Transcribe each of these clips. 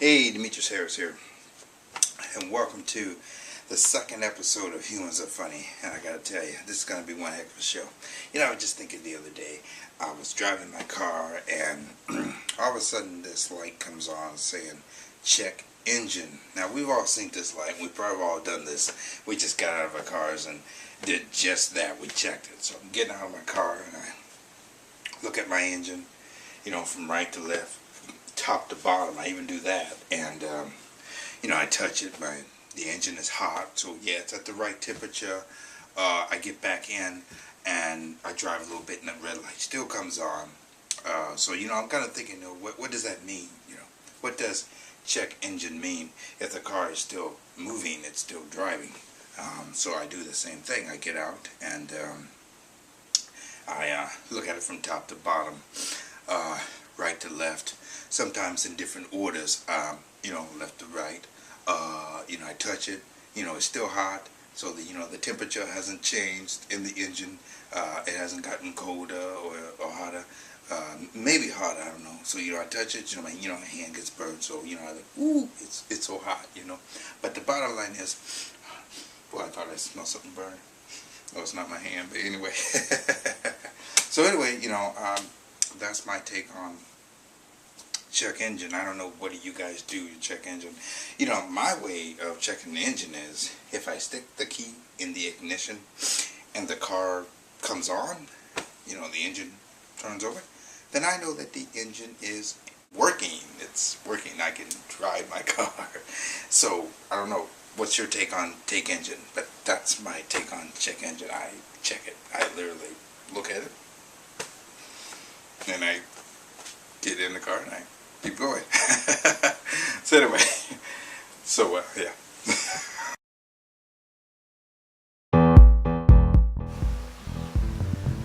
Hey, Demetrius Harris here, and welcome to the second episode of Humans Are Funny. And I gotta tell you, this is gonna be one heck of a show. You know, I was just thinking the other day, I was driving my car, and all of a sudden this light comes on saying, check engine. Now, we've all seen this light, we've probably all done this. We just got out of our cars and did just that, we checked it. So I'm getting out of my car, and I look at my engine, you know, from right to left, top to bottom. I even do that, and you know, I touch it. The engine is hot, so yeah, it's at the right temperature. I get back in and I drive a little bit, and the red light still comes on. So you know, I'm kind of thinking, you know, what does that mean? You know, what does check engine mean? If the car is still moving, it's still driving. So I do the same thing. I get out and I look at it from top to bottom, right to left. Sometimes in different orders, you know, left to right. You know, I touch it. You know, it's still hot, so the, you know, the temperature hasn't changed in the engine. It hasn't gotten colder or hotter. Maybe hotter, I don't know. So you know, I touch it. You know, my hand gets burned. So you know, I like, ooh, it's so hot. You know, but the bottom line is, well, I thought I smelled something burning. Oh, it's not my hand, but anyway. So anyway, you know, that's my take on check engine. I don't know, what do you guys do, you check engine? You know, my way of checking the engine is, if I stick the key in the ignition and the car comes on, you know, the engine turns over, then I know that the engine is working. It's working. I can drive my car. So, I don't know, what's your take on take engine? But that's my take on check engine. I check it. I literally look at it, and I get in the car and I keep going. So anyway, so yeah.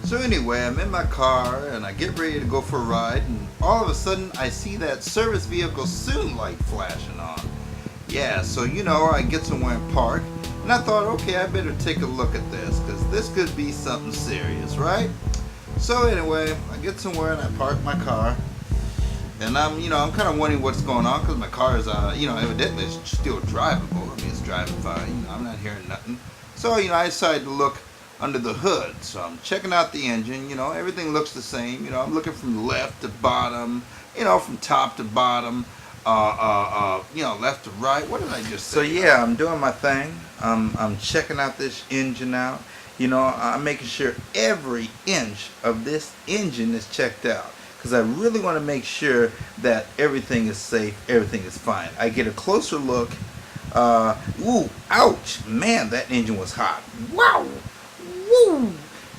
So anyway, I'm in my car and I get ready to go for a ride, and all of a sudden I see that service vehicle soon light flashing on. Yeah, so you know, I get somewhere and park, and I thought, okay, I better take a look at this, because this could be something serious, right? So anyway, I get somewhere and I park my car. And I'm kind of wondering what's going on, because my car is, you know, evidently it's still drivable. I mean, it's driving fine. You know, I'm not hearing nothing. So, you know, I decided to look under the hood. So I'm checking out the engine. You know, everything looks the same. You know, I'm looking from left to bottom. You know, from top to bottom. You know, left to right. What did I just say? So yeah, I'm doing my thing. I'm checking out this engine out. You know, I'm making sure every inch of this engine is checked out, because I really want to make sure that everything is safe, everything is fine. I get a closer look. Ooh, ouch, man, that engine was hot. Wow, woo.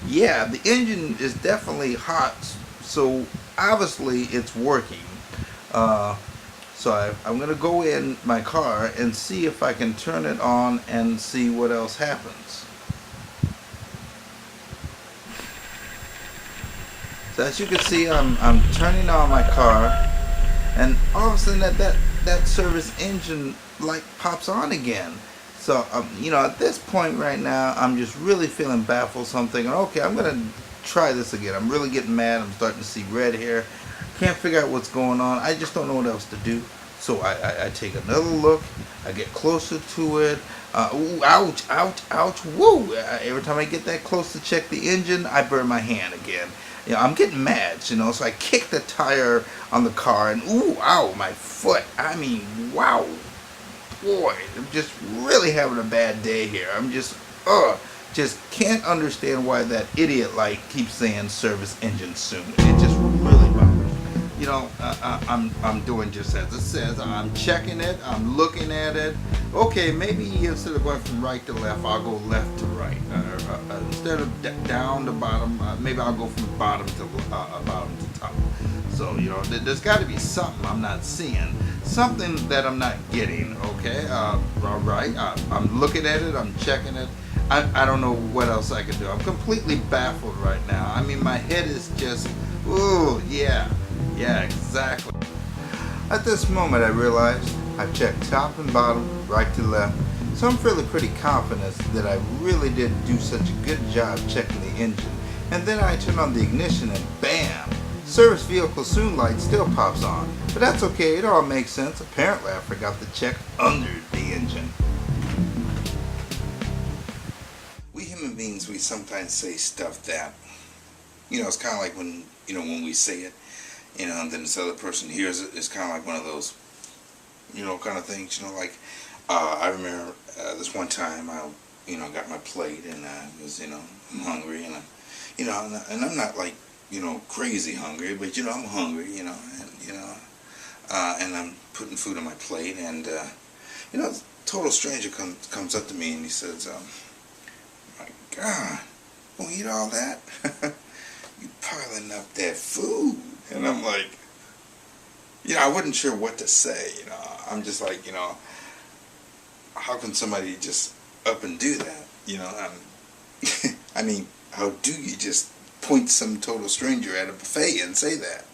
Yeah, the engine is definitely hot, so obviously it's working. So I'm going to go in my car and see if I can turn it on and see what else happens. So as you can see, I'm turning on my car, and all of a sudden that service engine light pops on again. So you know, at this point right now, I'm just really feeling baffled. So I'm thinking, okay, I'm gonna try this again. I'm really getting mad. I'm starting to see red here. Can't figure out what's going on. I just don't know what else to do. So I take another look. I get closer to it. Ooh, ouch, ouch, ouch, woo! Every time I get that close to check the engine, I burn my hand again. You know, I'm getting mad, you know, so I kick the tire on the car, and ooh, ow, my foot. I mean, wow, boy, I'm just really having a bad day here. I'm just can't understand why that idiot light keeps saying service engine soon. It just really bothers me. You know, I'm doing just as it says. I'm checking it. I'm looking at it. Okay, maybe instead of going from right to left, I'll go left to right. Instead of down to bottom, maybe I'll go from bottom to top. So, you know, there's got to be something I'm not seeing, something that I'm not getting. Okay, all right. I'm looking at it. I'm checking it. I don't know what else I can do. I'm completely baffled right now. I mean, my head is just, ooh, yeah, exactly. At this moment, I realized I've checked top and bottom, right to left, so I'm feeling pretty confident that I really did do such a good job checking the engine. And then I turn on the ignition and bam, Service vehicle soon light still pops on, but that's okay, it all makes sense. Apparently I forgot to check under the engine. We human beings, we sometimes say stuff that, it's kind of like when, when we say it, and then this other person hears it. It's kind of like one of those, kind of things, like, I remember this one time I, got my plate and I was, I'm hungry and and I'm not like, crazy hungry, but, I'm hungry, and, and I'm putting food on my plate and, a total stranger comes up to me and he says, my God, gonna eat all that? You piling up that food. And I'm like, I wasn't sure what to say, I'm just like, how can somebody just up and do that, I mean, how do you just point some total stranger at a buffet and say that?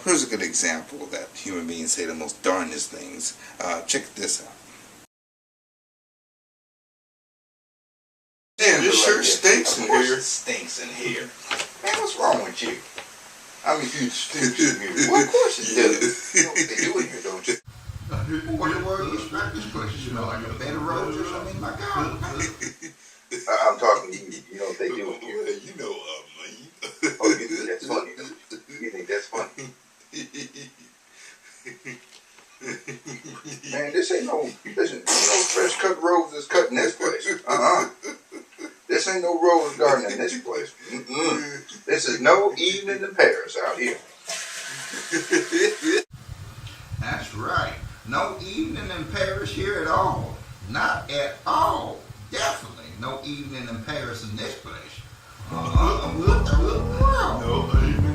Here's a good example that human beings say the most darndest things. Check this out. Damn, this sure stinks in here. It stinks in here. Man, what's wrong with you? I mean, you stink in here. Well, of course you do. You know what they do in here, don't you? What the word you expect this place to smell like? A bed of roses or something? My God. I'm talking to you. You know what they do in here. Well, you know, man. Oh, you think that's funny? You think that's funny? Man, this ain't no fresh cut roses cut in this place. This ain't no rose garden in this place. This is no evening in Paris out here. That's right. No evening in Paris here at all. Not at all. Definitely no evening in Paris in this place. No evening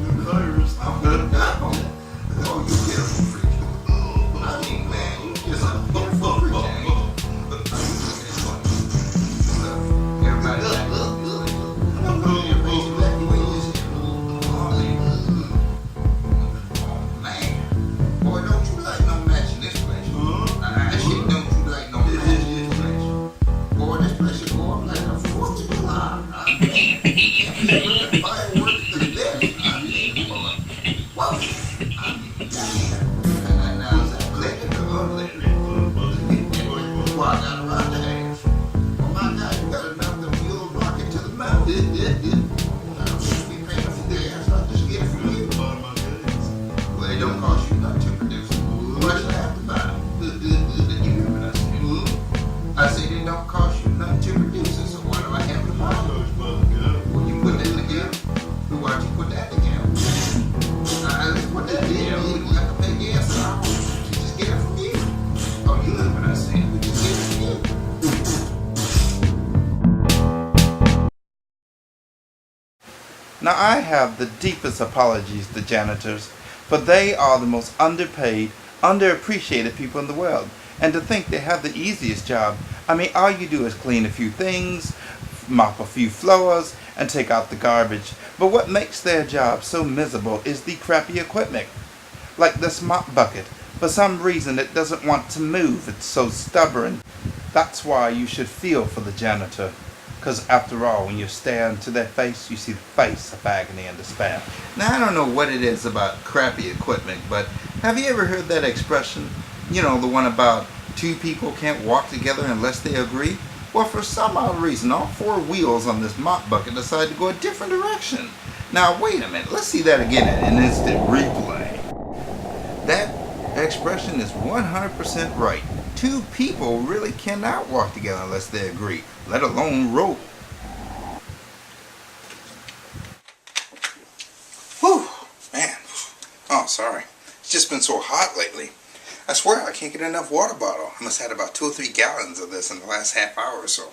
in Paris. Oh, you beautiful creature. I mean, man, you just a beautiful creature, ain't you? Everybody's like, look. Everybody's back the way you said. Oh, man. Boy, don't you like no match in this place? Shit, don't you like no match in this place? Boy, this place is going like a 4th of July. Fireworks to the best. I mean, whoa. I mean, damn. Now, is that glitter or unglitter? Well, I got around the ass. Oh my God, you got enough to fuel rocket to the mountain. I don't need to be paying for gas. I'll just get it from you. Well, it don't cost you nothing to produce it. Why should I have to buy it? You hear what I said? I said it don't cost you nothing to produce it, so why do I have to buy it? Well, you put that together. Why'd you put that together? Let's put that together. You don't have to pay gas at all. You just get it from you. Oh, you heard what I said. We just get it from you. Now, I have the deepest apologies to janitors, for they are the most underpaid, underappreciated people in the world. And to think they have the easiest job. I mean, all you do is clean a few things, mop a few floors, and take out the garbage. But what makes their job so miserable is the crappy equipment. Like this mop bucket. For some reason it doesn't want to move. It's so stubborn. That's why you should feel for the janitor. Because after all, when you stare into their face, you see the face of agony and despair. Now, I don't know what it is about crappy equipment, but have you ever heard that expression? The one about 2 people can't walk together unless they agree? Well, for some odd reason, all 4 wheels on this mop bucket decide to go a different direction. Now, wait a minute. Let's see that again in an instant replay. That expression is 100% right. 2 people really cannot walk together unless they agree, let alone roll. Whew, man. Oh, sorry. It's just been so hot lately. I swear I can't get enough water bottle. I must have had about 2 or 3 gallons of this in the last half hour or so.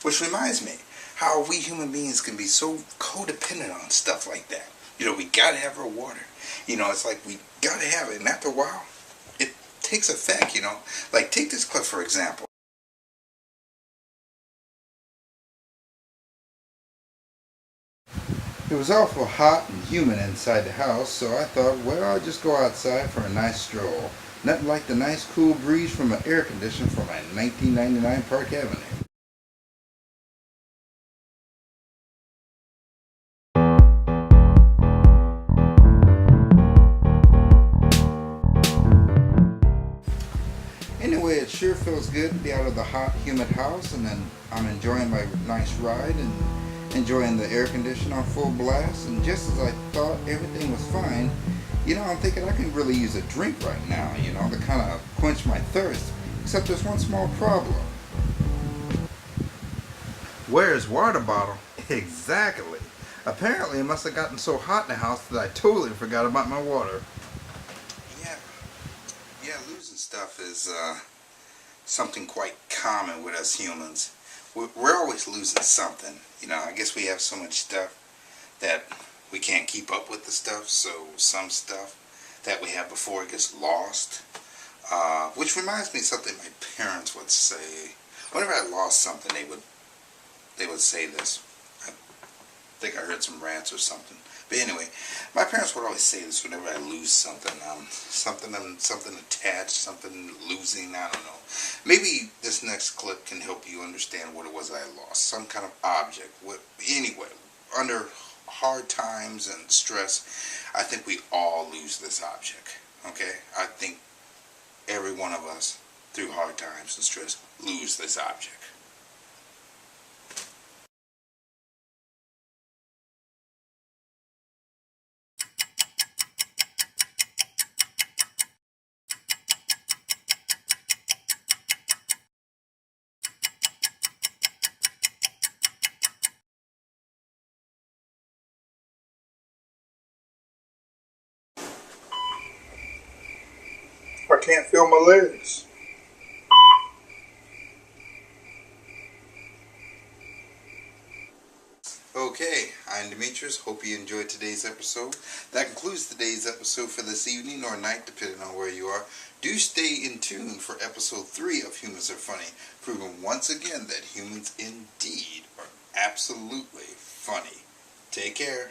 Which reminds me, how we human beings can be so codependent on stuff like that. We gotta have our water. It's like we gotta have it, and after a while, it takes effect, Like, take this clip for example. It was awful hot and humid inside the house, so I thought, well, I'll just go outside for a nice stroll. Nothing like the nice cool breeze from an air conditioner from a 1999 Park Avenue. sure feels good to be out of the hot, humid house, and then I'm enjoying my nice ride and enjoying the air conditioner on full blast. And just as I thought everything was fine, I'm thinking I can really use a drink right now, to kind of quench my thirst. Except there's one small problem. Where's water bottle? Exactly. Apparently it must have gotten so hot in the house that I totally forgot about my water. Yeah, losing stuff is something quite common with us humans. We're always losing something. I guess we have so much stuff that we can't keep up with the stuff, so some stuff that we have before it gets lost. Which reminds me of something my parents would say. Whenever I lost something, they would say this. I think I heard some rants or something. But anyway, my parents would always say this whenever I lose something. Something attached, something losing, I don't know. Maybe this next clip can help you understand what it was I lost. Some kind of object. Anyway, under hard times and stress, I think we all lose this object. Okay? I think every one of us, through hard times and stress, lose this object. I can't feel my legs. Okay, I'm Demetrius. Hope you enjoyed today's episode. That concludes today's episode for this evening or night, depending on where you are. Do stay in tune for episode 3 of Humans Are Funny, proving once again that humans indeed are absolutely funny. Take care.